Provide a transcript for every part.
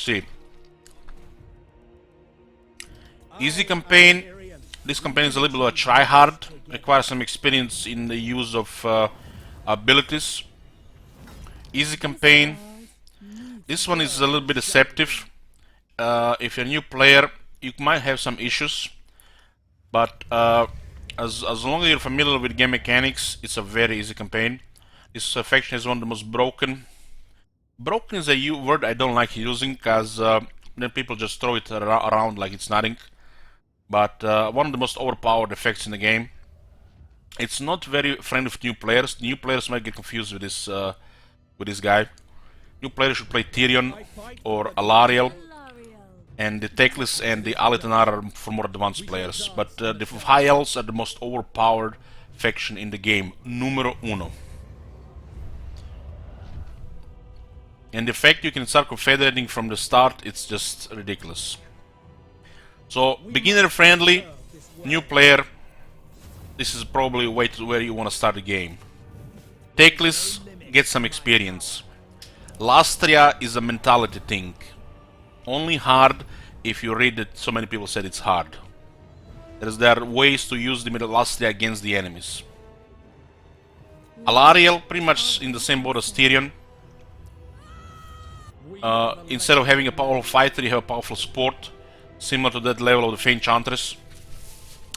Let's see. Easy campaign. This campaign is a little bit of a try-hard. Requires some experience in the use of abilities. Easy campaign. This one is a little bit deceptive. If you're a new player, you might have some issues. But as long as you're familiar with game mechanics, it's a very easy campaign. This faction is one of the most broken. Broken is a word I don't like using, because then people just throw it around like it's nothing. But one of the most overpowered effects in the game. It's not very friendly with new players. New players might get confused with this guy. New players should play Tyrion or Alariel. And the Teclis and the Alitanar are for more advanced players. But the High Elves are the most overpowered faction in the game. Numero uno. And the fact you can start confederating from the start, it's just ridiculous. So, beginner friendly, new player, this is probably where you want to start the game. Teclis, get some experience. Lastria is a mentality thing. Only hard if you read that so many people said it's hard. There are ways to use the Lastria against the enemies. Alariel, pretty much in the same boat as Tyrion. Instead of having a powerful fighter, you have a powerful support, similar to that level of the Fey Enchantress.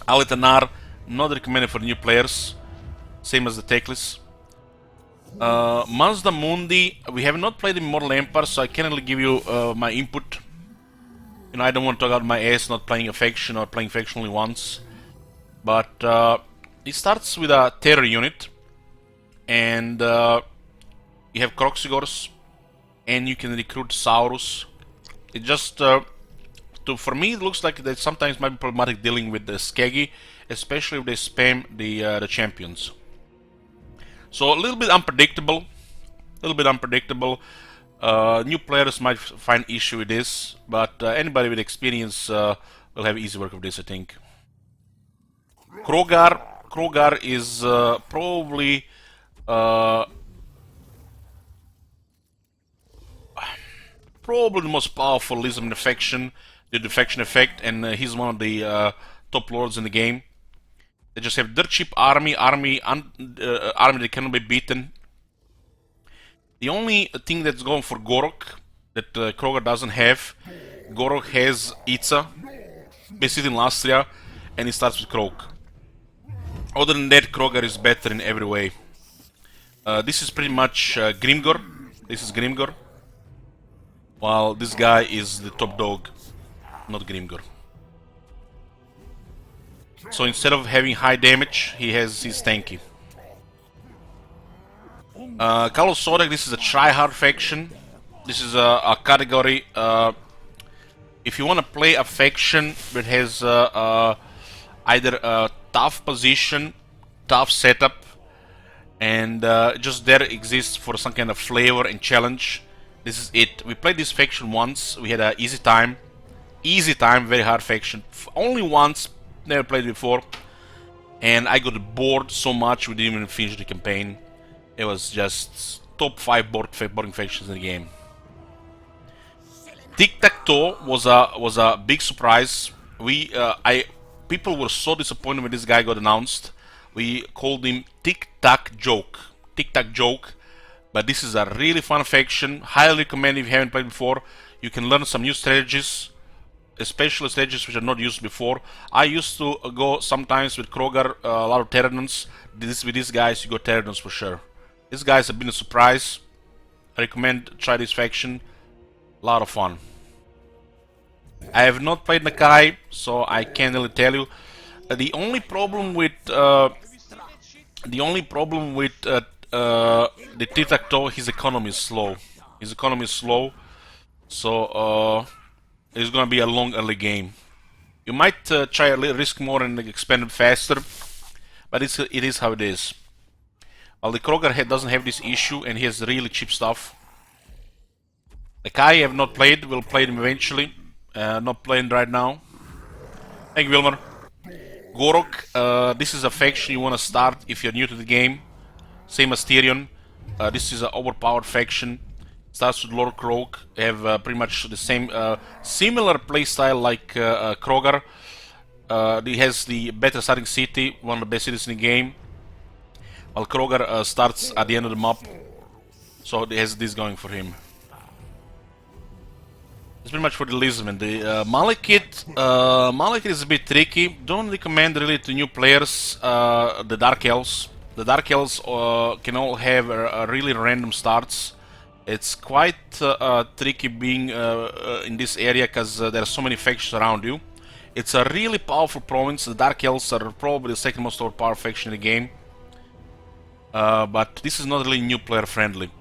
Alitanar, not recommended for new players, same as the Teclis. Mazda Mundi, we have not played in Mortal Empire, so I can't really give you my input. You know, I don't want to talk out my ass not playing a faction or playing faction only once. But it starts with a terror unit, and you have Kroq-Gars, and you can recruit Saurus. It just, for me, it looks like that sometimes might be problematic dealing with the Skegi, especially if they spam the champions. So a little bit unpredictable. New players might find issue with this, but anybody with experience will have easy work with this, I think. Kroq-Gar is probably the most powerful Lizardmen faction, the defection effect, and he's one of the top lords in the game. They just have dirt cheap army that cannot be beaten. The only thing that's going for Gorok that Kroq-Gar doesn't have, Gorok has Itza, basically in Lastria, and he starts with Kroq. Other than that, Kroq-Gar is better in every way. This is pretty much Grimgor. This is Grimgor. While this guy is the top dog, not Grimgor. So instead of having high damage, he's tanky. Kalos Sodek, this is a try-hard faction. This is a category. If you want to play a faction that has either a tough position, tough setup, and just there exists for some kind of flavor and challenge, this is it. We played this faction once. We had an easy time, very hard faction. Only once. Never played before, and I got bored so much we didn't even finish the campaign. It was just top 5 boring factions in the game. Tic-Tac-Toe was a big surprise. People were so disappointed when this guy got announced. We called him Tic-Tac Joke. Tic-Tac Joke. But this is a really fun faction. Highly recommend if you haven't played before. You can learn some new strategies, especially strategies which are not used before. I used to go sometimes with Kroq-Gar, a lot of Terranons. With these guys, you go Terranons for sure. These guys have been a surprise. I recommend try this faction. A lot of fun. I have not played Nakai, so I can't really tell you. The only problem with the Tic-Tac-Toe, his economy is slow. So it's gonna be a long early game. You might try a little risk more and expand it faster, but it is how it is. While the Kroq-Gar doesn't have this issue, and he has really cheap stuff. The Kai I have not played, will play him eventually. Not playing right now. Thank you, Wilmer. Gorok, this is a faction you want to start if you're new to the game. Same as Tyrion. This is an overpowered faction. Starts with Lord Kroq, have pretty much the same, similar playstyle like Kroq-Gar. He has the better starting city, one of the best cities in the game. While Kroq-Gar starts at the end of the map, so he has this going for him. It's pretty much for the Lizardmen. The Malekith is a bit tricky. Don't recommend really to new players the Dark Elves. The Dark Elves can all have really random starts. It's quite tricky being in this area because there are so many factions around you. It's a really powerful province. The Dark Elves are probably the second most overpowered faction in the game. But this is not really new player friendly.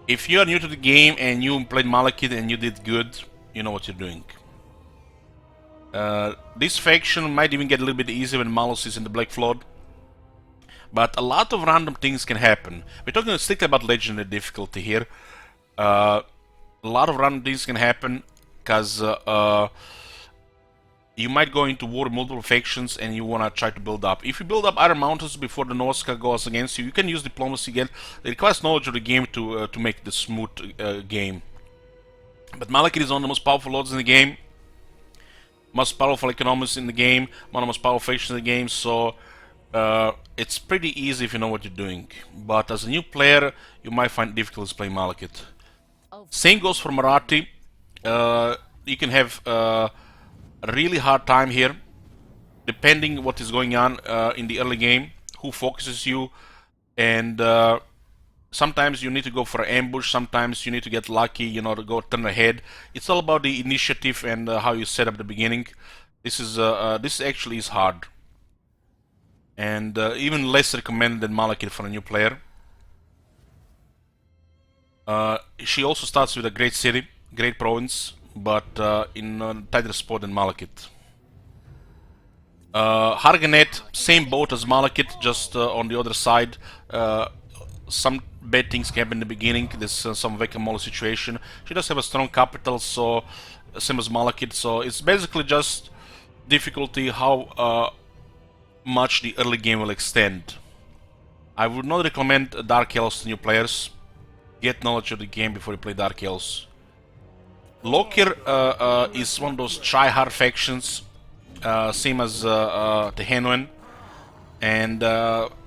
If you are new to the game and you played Malekith and you did good, you know what you're doing. This faction might even get a little bit easier when Malus is in the Black Flood. But a lot of random things can happen. We're talking strictly about legendary difficulty here. A lot of random things can happen because you might go into war with multiple factions and you want to try to build up. If you build up Iron Mountains before the Norsca goes against you, you can use diplomacy again. It requires knowledge of the game to make the smooth game. But Malekith is one of the most powerful lords in the game, most powerful economists in the game, one of the most powerful factions in the game, so it's pretty easy if you know what you're doing. But as a new player, you might find difficulties playing Malekith. Same goes for Marathi. You can have a really hard time here, depending what is going on in the early game, who focuses you, and sometimes you need to go for an ambush, sometimes you need to get lucky, you know, to go turn ahead. It's all about the initiative and how you set up the beginning. This actually is hard, and even less recommended than Malekith for a new player. She also starts with a great city, great province, but in a tighter spot than Malekith. Harganet, same boat as Malekith, just on the other side. Some bad things can happen in the beginning. There's some whack-a-mole situation. She does have a strong capital, so same as Malekith. So it's basically just difficulty how much the early game will extend. I would not recommend Dark Elves to new players. Get knowledge of the game before you play Dark Elves. Lokir is one of those try-hard factions, same as Tehenwen, and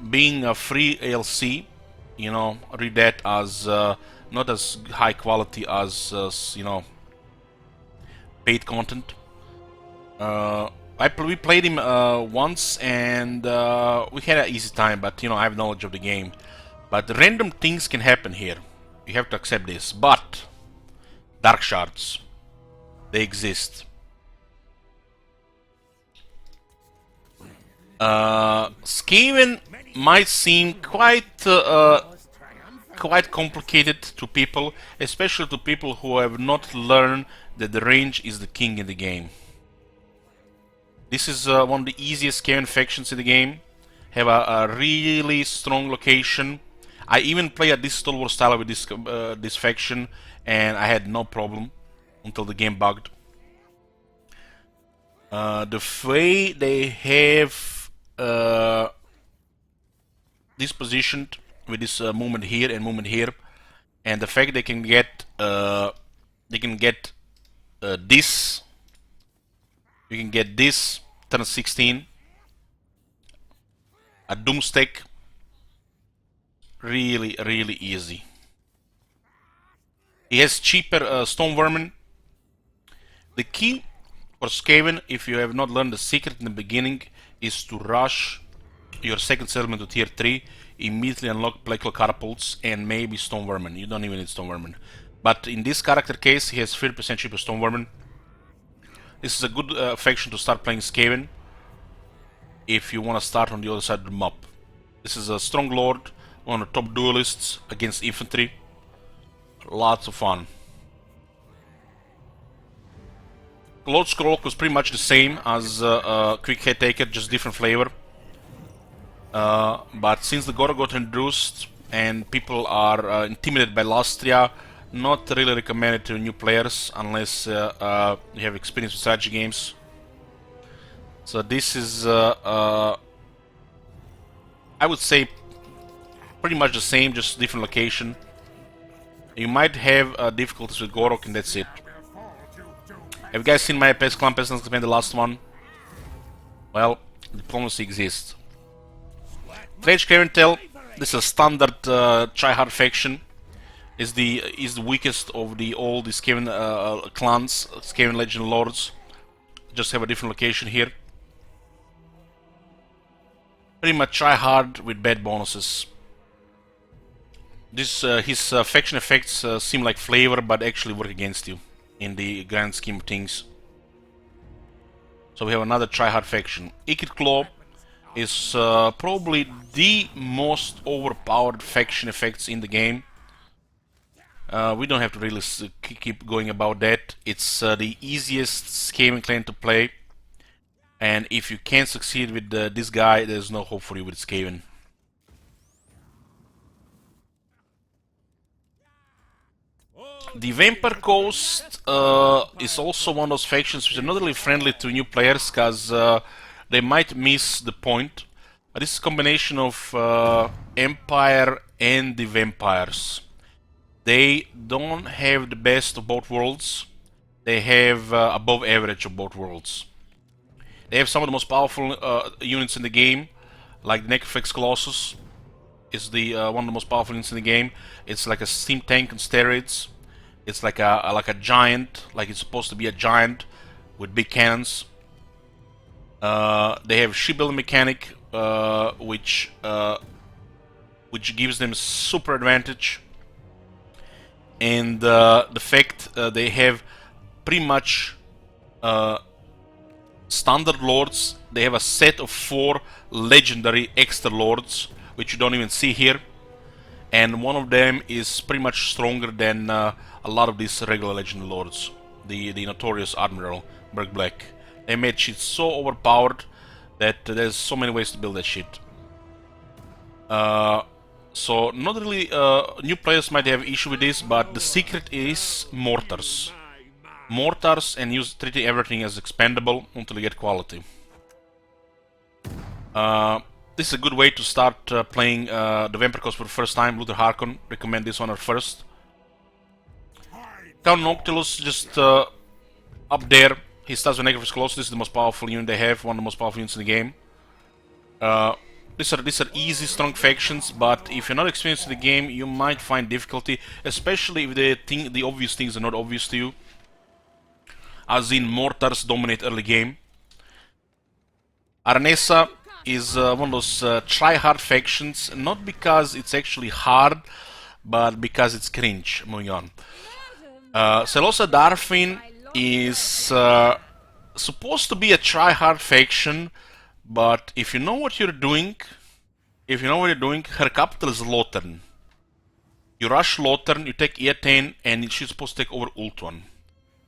being a free ALC, you know, read that as not as high quality as you know, paid content. We played him once and we had an easy time, but you know, I have knowledge of the game. But random things can happen here. You have to accept this. But Dark Shards, they exist. Skaven might seem quite complicated to people, especially to people who have not learned that the range is the king in the game. This is one of the easiest Skaven factions in the game. Have a really strong location. I even play a Digital War style with this faction, and I had no problem until the game bugged. The way they have this positioned with this movement here and movement here, and the fact they can get this. You can get this turn 16, a Doomstack, really easy. He has cheaper Stone Vermin. The key for Skaven, if you have not learned the secret in the beginning, is to rush your second settlement to tier 3, immediately unlock Black Catapults and maybe Stone Vermin. You don't even need Stone Vermin. But in this character case, he has 30% cheaper Stone Vermin. This is a good faction to start playing Skaven if you want to start on the other side of the map. This is a strong lord, one of the top duelists against infantry. Lots of fun. Lord Scroll was pretty much the same as Quick Head Taker, just different flavor. But since the Goro got introduced and people are intimidated by Lastria, not really recommended to new players unless you have experience with strategy games. So this is, I would say, pretty much the same, just different location. You might have difficulties with Gorok, and that's it. Have you guys seen my Clan Peasants campaign, the last one? Well, diplomacy exists. Trade Carentel, this is a standard tryhard faction. Is the weakest of all the Skaven clans, Skaven Legend Lords. Just have a different location here. Pretty much tryhard with bad bonuses. This his faction effects seem like flavor, but actually work against you in the grand scheme of things. So we have another tryhard faction. Ikit Claw is probably the most overpowered faction effects in the game. We don't have to really keep going about that. It's the easiest Skaven clan to play, and if you can't succeed with this guy, there's no hope for you with Skaven. The Vampire Coast is also one of those factions which are not really friendly to new players, because they might miss the point. This is a combination of Empire and the Vampires. They don't have the best of both worlds. They have above average of both worlds. They have some of the most powerful units in the game, like the Necroflex Colossus is the one of the most powerful units in the game. It's like a steam tank on steroids. It's like a giant, like it's supposed to be a giant with big cannons. They have shipbuilding mechanic, which gives them super advantage, and the fact they have pretty much standard lords. They have a set of 4 legendary extra lords, which you don't even see here, and one of them is pretty much stronger than a lot of these regular legendary lords. The notorious Admiral Berg Black. They made shit so overpowered that there's so many ways to build that shit. So not really new players might have issue with this, but the secret is mortars. Mortars, and treat everything as expendable until you get quality. This is a good way to start playing the Vampire Coast for the first time. Luther Harkon, recommend this one at first. Count Noctilus, just up there. He starts with Necroflex Colossus. This is the most powerful unit they have, one of the most powerful units in the game. These are easy, strong factions, but if you're not experienced in the game, you might find difficulty, especially if the obvious things are not obvious to you. As in, mortars dominate early game. Aranessa is one of those try-hard factions, not because it's actually hard, but because it's cringe. Moving on. Selosa Darfin is supposed to be a try-hard faction, but if you know what you're doing, her capital is Lothern. You rush Lothern, you take Eataine, and she's supposed to take over Ultuan.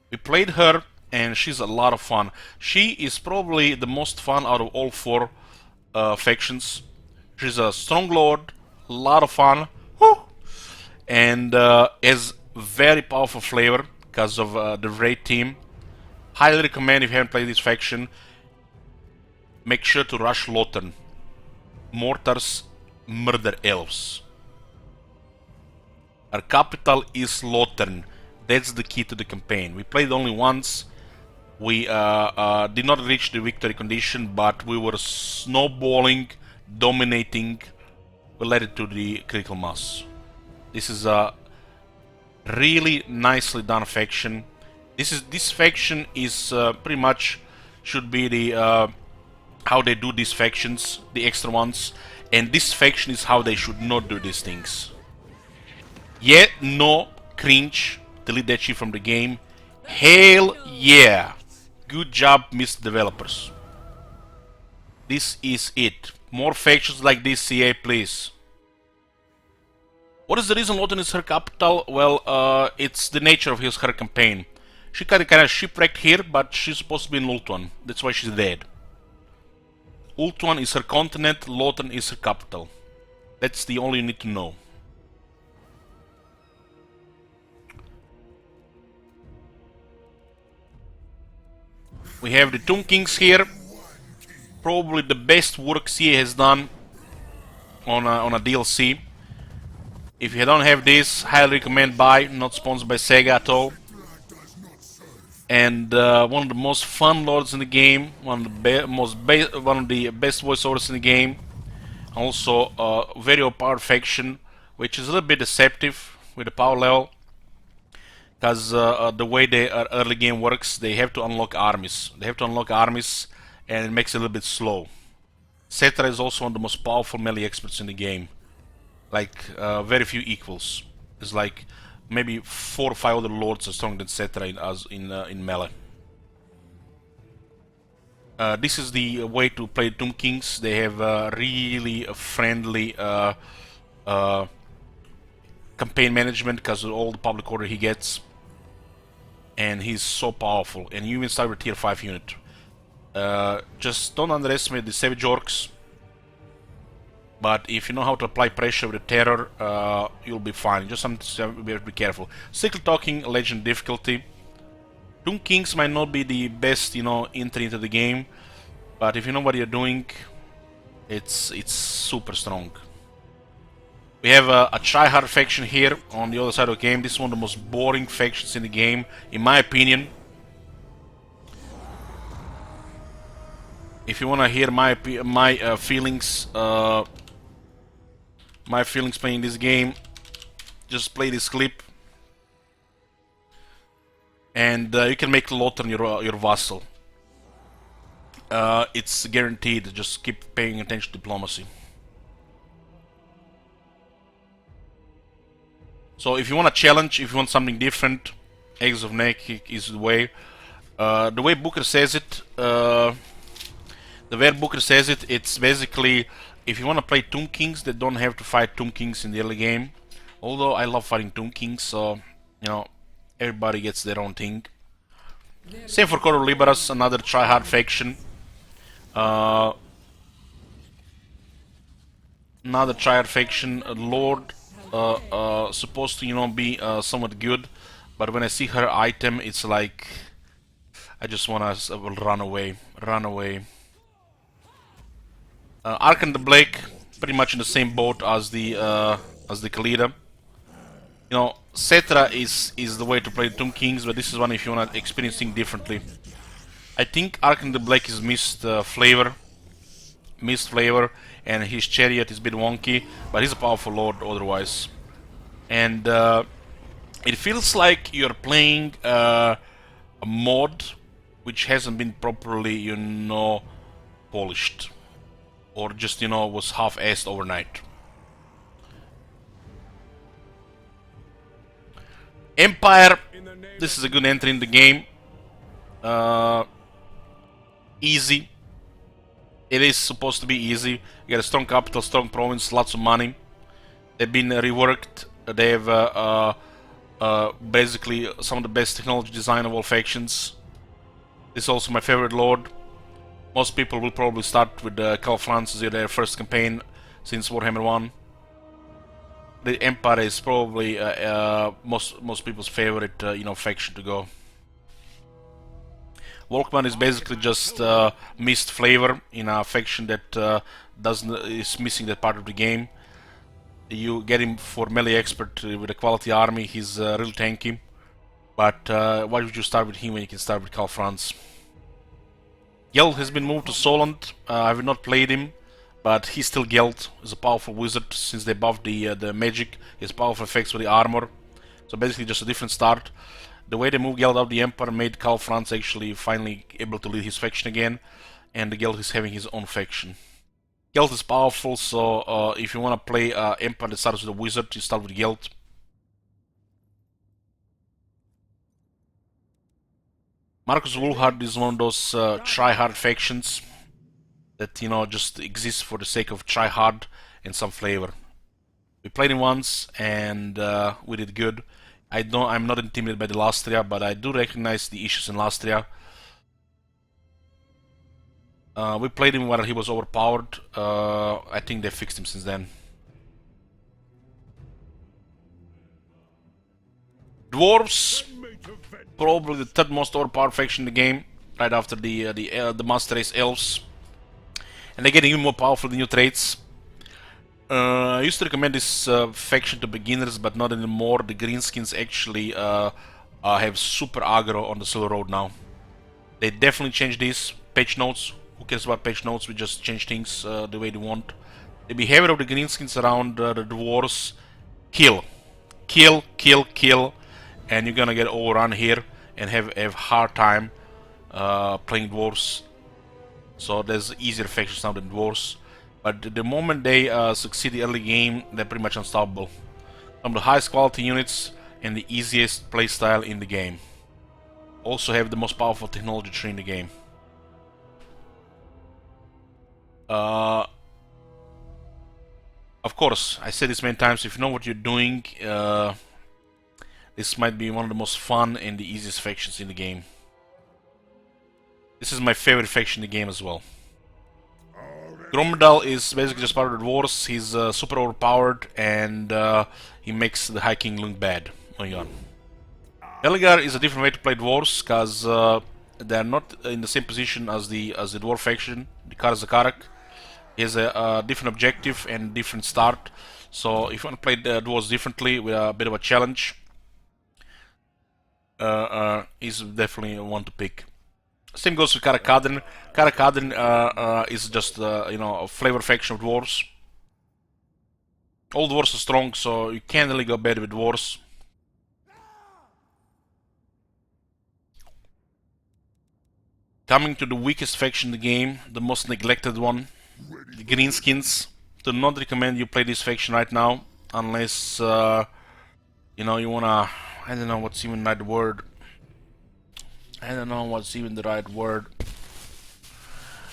We played her, and she's a lot of fun. She is probably the most fun out of all 4 factions. She's a strong lord, a lot of fun, and has very powerful flavor because of the raid team. Highly recommend if you haven't played this faction. Make sure to rush Lothern. Mortars murder elves. Our capital is Lothern. That's the key to the campaign. We played only once. We did not reach the victory condition, but we were snowballing, dominating. We led it to the critical mass. This is a really nicely done faction. This faction is pretty much should be the how they do these factions, the extra ones, and this faction is how they should not do these things. Yeah, no, cringe. Delete that shit from the game. Hell yeah! Good job, Mr. Developers. This is it. More factions like this, CA, please. What is the reason Lothern is her capital? Well, it's the nature of her campaign. She kind of shipwrecked here, but she's supposed to be in Ultuan. That's why she's dead. Ultuan is her continent, Lothern is her capital. That's the only you need to know. We have the Tomb Kings here. Probably the best work CA has done on a DLC. If you don't have this, highly recommend buy. Not sponsored by Sega at all. And one of the most fun lords in the game, one of the best voiceovers in the game. Also, very overpowered faction, which is a little bit deceptive with the power level, because the way the early game works, they have to unlock armies. And it makes it a little bit slow. Cetra is also one of the most powerful melee experts in the game. Like, very few equals. It's like maybe 4 or 5 other lords are stronger than Cetra in melee. This is the way to play Tomb Kings. They have really friendly campaign management because of all the public order he gets. And he's so powerful. And you even start with tier 5 unit. Just don't underestimate the Savage Orcs. But if you know how to apply pressure with the terror, you'll be fine. Just something we have to be careful. Cycle talking, legend difficulty. Tomb Kings might not be the best, entry into the game, but if you know what you're doing, it's super strong. We have a tryhard faction here on the other side of the game. This is one of the most boring factions in the game, in my opinion. If you wanna hear my feelings, playing this game, just play this clip, and you can make Lothar your vassal. It's guaranteed. Just keep paying attention to diplomacy. So if you want a challenge, if you want something different, Eggs of Neck is the way. The way Booker says it, it's basically, if you want to play Tomb Kings, they don't have to fight Tomb Kings in the early game. Although I love fighting Tomb Kings, so everybody gets their own thing. Same for Cor Liberas, another tryhard faction. Another tryhard faction. Lord, supposed to be somewhat good, but when I see her item, it's like I just wanna run away. Arkan the Blake, pretty much in the same boat as the Khalida. Cetra is the way to play Tomb Kings, but this is one if you wanna experience things differently. I think Arkan the Blake is missed flavor, and his chariot is a bit wonky, but he's a powerful lord otherwise. And it feels like you're playing a mod which hasn't been properly, polished. Or just, was half-assed overnight. Empire, this is a good entry in the game. Easy. It is supposed to be easy. You got a strong capital, strong province, lots of money. They've been reworked. They have basically some of the best technology design of all factions. This is also my favorite lord. Most people will probably start with Karl Franz as their first campaign since Warhammer 1. The Empire is probably most people's favorite, faction to go. Volkman is basically just missed flavor in a faction that is missing that part of the game. You get him for melee expert with a quality army. He's real tanky. But why would you start with him when you can start with Karl Franz? Geld has been moved to Solent. I have not played him, but he's still Geld. He's a powerful wizard since they buffed the magic. He has powerful effects with the armor. So basically just a different start. The way they moved Geld out of the Empire made Karl Franz actually finally able to lead his faction again. And the Geld is having his own faction. Geld is powerful, so if you want to play Empire that starts with a wizard, you start with Geld. Marcus Wulhard is one of those try-hard factions that, just exists for the sake of try-hard and some flavor. We played him once and we did good. I'm not intimidated by the Lastria, but I do recognize the issues in Lastria. We played him while he was overpowered. I think they fixed him since then. Dwarves, probably the third most overpowered faction in the game, right after the Master Race Elves. And they're getting even more powerful with new traits. I used to recommend this faction to beginners, but not anymore. The Greenskins actually have super aggro on the Silver Road now. They definitely changed this. Patch notes. Who cares about patch notes? We just change things the way they want. The behavior of the Greenskins around the Dwarves: kill, kill, kill, kill, and you're gonna get overrun here and have hard time playing Dwarves. So there's easier factions now than Dwarves. But the moment they succeed the early game, they're pretty much unstoppable. Some of the highest quality units and the easiest playstyle in the game. Also have the most powerful technology tree in the game. Of course, I said this many times, if you know what you're doing, this might be one of the most fun and the easiest factions in the game. This is my favorite faction in the game as well. Gromedal is basically just part of the Dwarves. He's super overpowered and he makes the High King look bad. Moving on. Kroq-Gar is a different way to play Dwarves because they're not in the same position as the Dwarf faction, the Karak. He has a different objective and different start. So if you want to play the Dwarves differently with a bit of a challenge, is definitely one to pick. Same goes with Karak. Karak is just you know, a flavor faction of Dwarves. All Dwarves are strong, so you can't really go bad with Dwarves. Coming to the weakest faction in the game, the most neglected one, the Greenskins. Do not recommend you play this faction right now, unless you know, you wanna, I don't know what's even the right word. I don't know what's even the right word.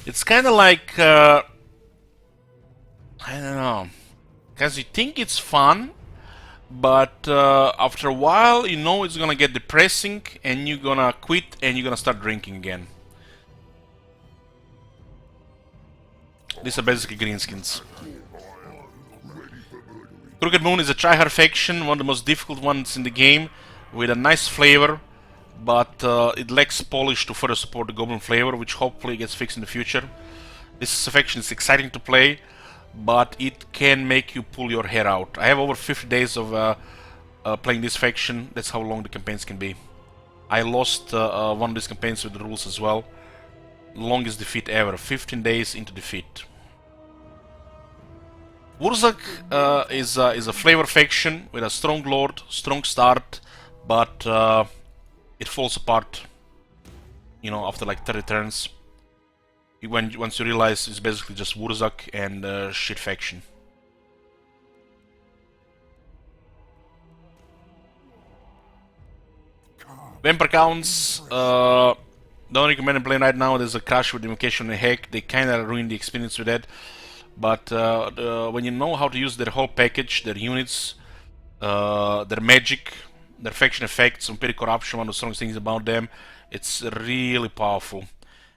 It's kind of like I don't know, because you think it's fun, but after a while, you know it's gonna get depressing, and you're gonna quit, and you're gonna start drinking again. These are basically Greenskins. Crooked Moon is a tryhard faction, one of the most difficult ones in the game, with a nice flavor, but it lacks polish to further support the Goblin flavor, which hopefully gets fixed in the future. This faction is exciting to play, but it can make you pull your hair out. I have over 50 days of playing this faction. That's how long the campaigns can be. I lost one of these campaigns with the rules as well. Longest defeat ever, 15 days into defeat. Wurzak is a flavor faction with a strong lord, strong start, but it falls apart, you know, after like 30 turns. Once you realize it's basically just Wurzak and shit faction. Vampire counts, don't recommend playing right now. There's a crash with invocation and hack. They kinda ruined the experience with that. But when you know how to use their whole package, their units, their magic, their faction effects, and petty corruption, one of the strongest things about them, it's really powerful.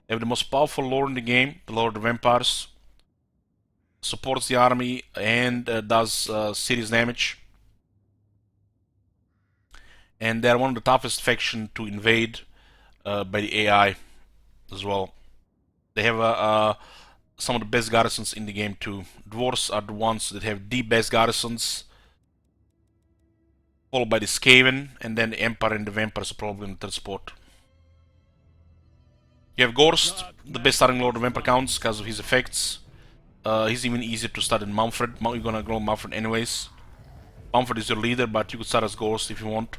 They have the most powerful lord in the game, the Lord of Vampires. Supports the army and does serious damage. And they're one of the toughest faction to invade by the AI as well. They have some of the best garrisons in the game too. Dwarves are the ones that have the best garrisons, followed by the Skaven, and then the Empire and the Vampires are probably in the third spot. You have Gorst, the best starting lord of Vampire counts because of his effects. He's even easier to start than Mumford. You're gonna grow Mumford anyways. Mumford is your leader, but you could start as Gorst if you want.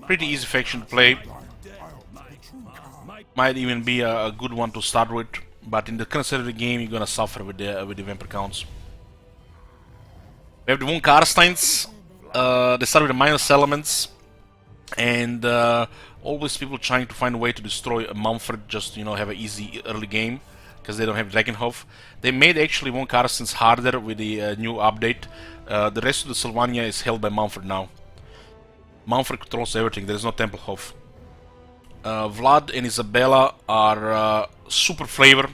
Pretty easy faction to play. Might even be a good one to start with, but in the current state of the game, you're gonna suffer with the Vampire counts. We have the Von Karsteins. They start with the minus elements, and always people trying to find a way to destroy a Mumford, just, you know, have an easy early game because they don't have Dragonhof. They made actually Von Karsteins harder with the new update. The rest of the Sylvania is held by Mumford now. Mumford controls everything. There is no Templehof. Vlad and Isabella are super flavor.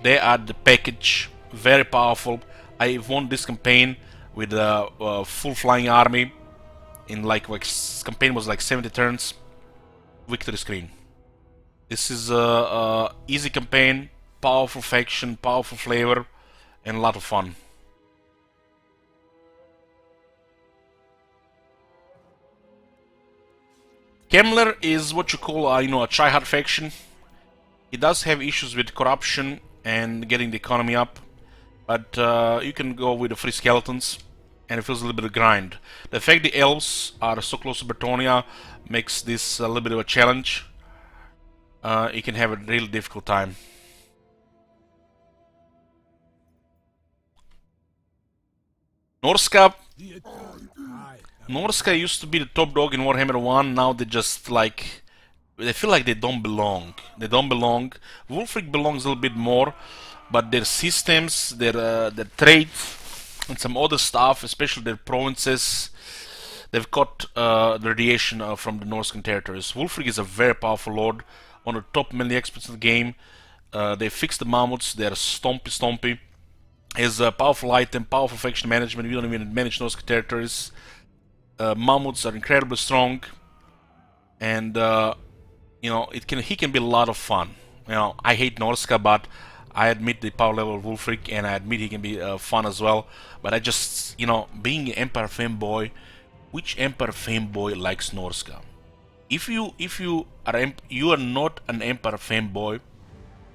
They are the package, very powerful. I won this campaign with a full flying army in like campaign was like 70 turns. Victory screen. This is a easy campaign, powerful faction, powerful flavor, and a lot of fun. Kemmler is what you call, a try-hard faction. He does have issues with corruption and getting the economy up, but you can go with the free skeletons, and it feels a little bit of grind. The fact the elves are so close to Bretonnia makes this a little bit of a challenge. You can have a really difficult time. Norsca used to be the top dog in Warhammer 1, now they just like... they feel like they don't belong. They don't belong. Wulfric belongs a little bit more, but their systems, their traits, and some other stuff, especially their provinces, they've got the radiation from the Norscan territories. Wulfric is a very powerful lord, one of the top melee experts in the game. They fixed the mammoths, they're stompy. Has a powerful item, powerful faction management. We don't even manage Norscan territories. Mammoths are incredibly strong, and he can be a lot of fun. I hate Norsca, but I admit the power level of Wulfric, and I admit he can be fun as well. But I just, being an Empire fanboy, which Empire fanboy likes Norsca? If you are not an Empire fanboy,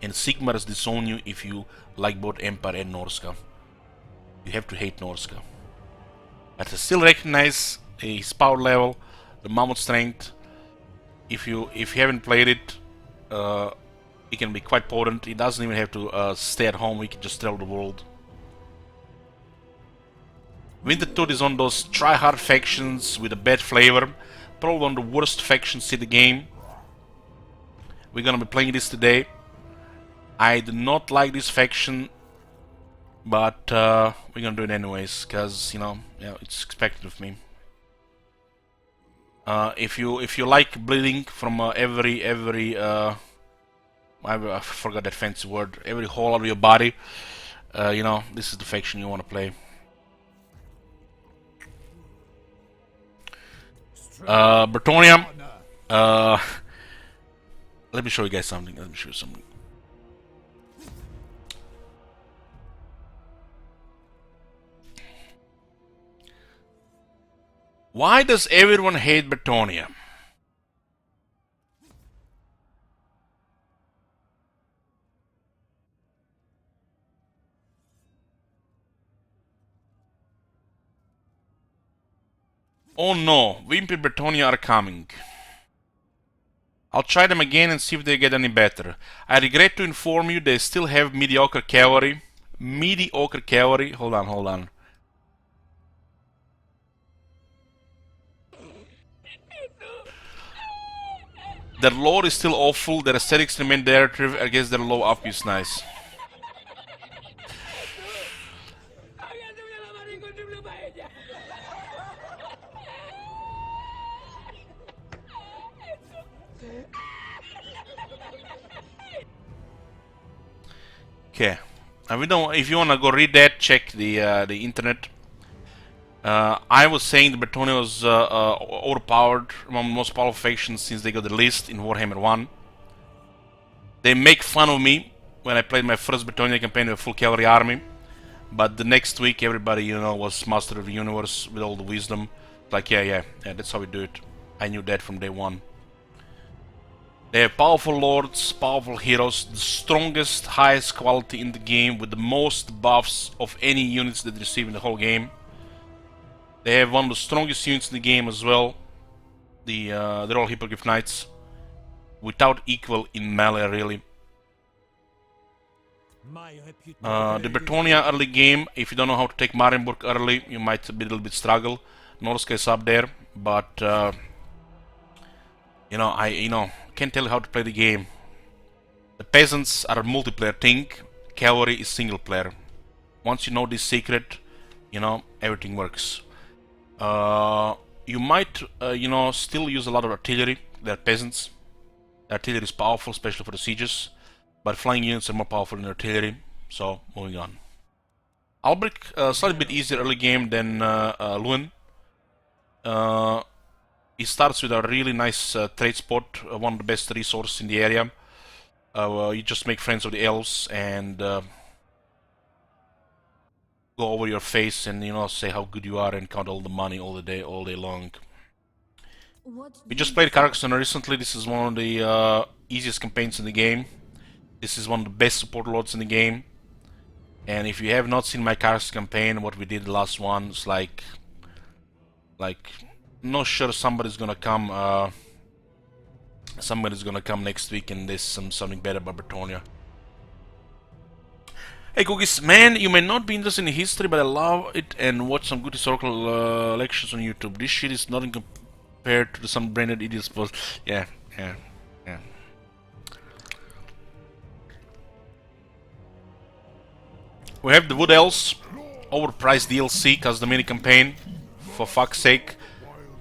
and Sigmar's disown you if you like both Empire and Norsca. You have to hate Norsca. But I still recognize his power level, the mammoth strength. If you haven't played it, it can be quite potent. He doesn't even have to stay at home. He can just travel the world. Wintertooth is on those try-hard factions with a bad flavor. Probably one of the worst factions in the game. We're gonna be playing this today. I do not like this faction, but we're gonna do it anyways, because it's expected of me. If you like bleeding from every I forgot that fancy word, every hole of your body, this is the faction you want to play. Bretonnia. Let me show you guys something. Why does everyone hate Bretonnia? Oh no, Wimpy Bretonnia are coming. I'll try them again and see if they get any better. I regret to inform you they still have mediocre cavalry. Hold on. Their lore is still awful, their aesthetics remain narrative. I guess their low up is nice. Okay, if you wanna go read that, check the internet. I was saying that Bretonnia was overpowered, one of the most powerful factions since they got the list in Warhammer 1. They make fun of me when I played my first Bretonnia campaign with a full cavalry army, but the next week everybody, was Master of the Universe with all the wisdom. Like, yeah, that's how we do it. I knew that from day one. They have powerful lords, powerful heroes, the strongest, highest quality in the game, with the most buffs of any units that receive in the whole game. They have one of the strongest units in the game as well. They're all Hippogriff Knights, without equal in melee, really. The Bretonnia early game, if you don't know how to take Marienburg early, you might be a little bit struggle. Norsca is up there, but I can't tell you how to play the game. The peasants are a multiplayer thing. Cavalry is single player. Once you know this secret, everything works. You might, still use a lot of artillery. They're peasants. The artillery is powerful, especially for the sieges. But flying units are more powerful than artillery. So, moving on. Albrecht, slightly bit easier early game than Lewin. He starts with a really nice trade spot, one of the best resources in the area. You just make friends with the elves, and go over your face and, you know, say how good you are and count all the money all day long. We just played Carcassonne recently. This is one of the easiest campaigns in the game. This is one of the best support lords in the game. And if you have not seen my Carcassonne campaign, what we did the last one, it's like not sure somebody's gonna come next week and there's something better about Bretonnia. Hey Cookies, man, you may not be interested in history, but I love it and watch some good historical lectures on YouTube. This shit is nothing compared to some branded idiots post. Yeah. We have the Wood Elves, overpriced DLC, cause the mini campaign. For fuck's sake,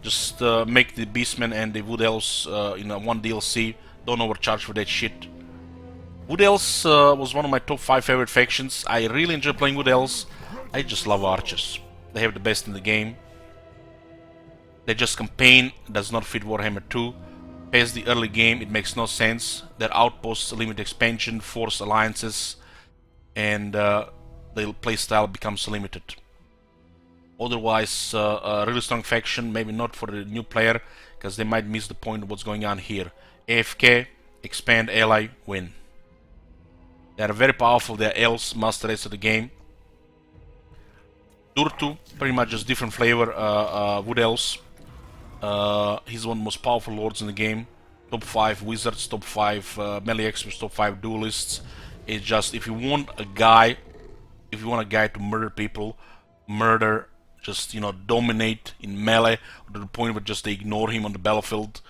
just make the Beastmen and the Wood Elves in one DLC. Don't overcharge for that shit. Wood Elves was one of my top 5 favorite factions. I really enjoy playing Wood Elves. I just love archers. They have the best in the game. Their just campaign does not fit Warhammer 2. Past the early game, it makes no sense. Their outposts limit expansion, force alliances, and the playstyle becomes limited. Otherwise, a really strong faction, maybe not for the new player, because they might miss the point of what's going on here. AFK, expand, ally, win. They are very powerful. They are elves, master race of the game. Durtu, pretty much just different flavor. Wood elves. He's one of the most powerful lords in the game. Top 5 wizards, top 5 melee experts, top 5 duelists. It's just if you want a guy to murder people, just, you know, dominate in melee to the point where just they ignore him on the battlefield,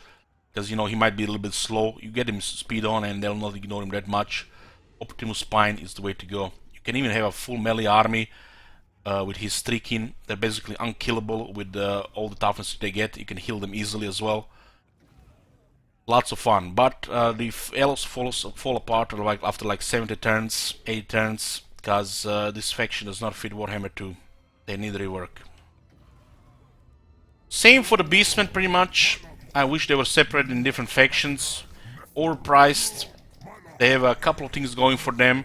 because, you know, he might be a little bit slow. You get him speed on and they'll not ignore him that much. Optimus Spine is the way to go. You can even have a full melee army with his streaking. They're basically unkillable with all the toughness they get. You can heal them easily as well. Lots of fun, but the elves fall apart after like 70 turns, 80 turns, because this faction does not fit Warhammer 2. They need rework. Same for the Beastmen, pretty much. I wish they were separated in different factions. Overpriced. They have a couple of things going for them.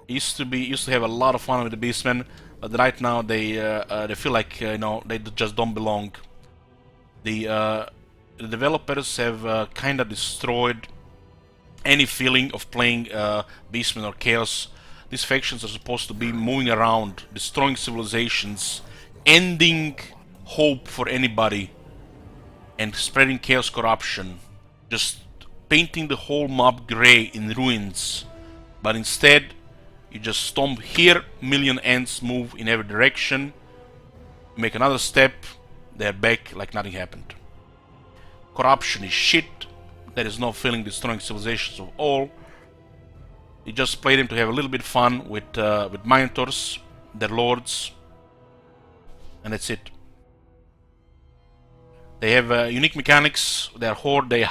Used to have a lot of fun with the Beastmen, but right now they feel like, you know, they just don't belong. The developers have kind of destroyed any feeling of playing Beastmen or Chaos. These factions are supposed to be moving around, destroying civilizations, ending hope for anybody, and spreading chaos corruption. Just painting the whole map grey in ruins. But instead, you just stomp here, million ants move in every direction. You make another step, they're back like nothing happened. Corruption is shit. There is no feeling destroying civilizations of all. You just play them to have a little bit fun with Minotaurs, their lords, and that's it. They have unique mechanics. They're horde, they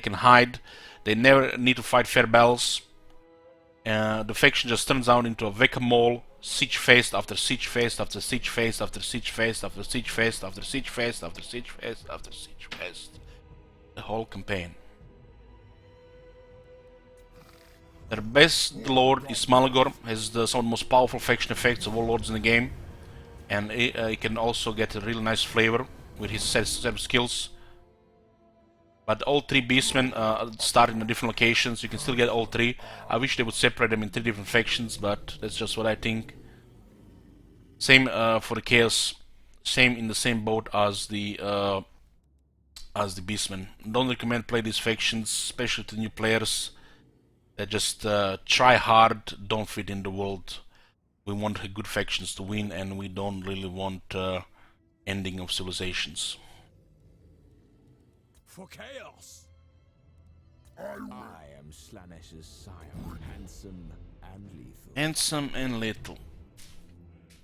can hide. They never need to fight fair battles. The faction just turns out into a whack-a-mole, siege phase after siege phase after siege phase after siege phase after siege phase after siege phase after siege phase after siege phase. The whole campaign. Their best lord is Malagor, has some of the most powerful faction effects of all lords in the game, and he can also get a really nice flavor with his set of skills. But all 3 Beastmen start in different locations. You can still get all 3. I wish they would separate them in 3 different factions, but that's just what I think. Same for the Chaos. Same in the same boat as the Beastmen. Don't recommend play these factions, especially to new players. They just try hard, don't fit in the world. We want good factions to win, and we don't really want ending of civilizations. For chaos! I am Slanesh's sire, handsome and lethal. Handsome and little.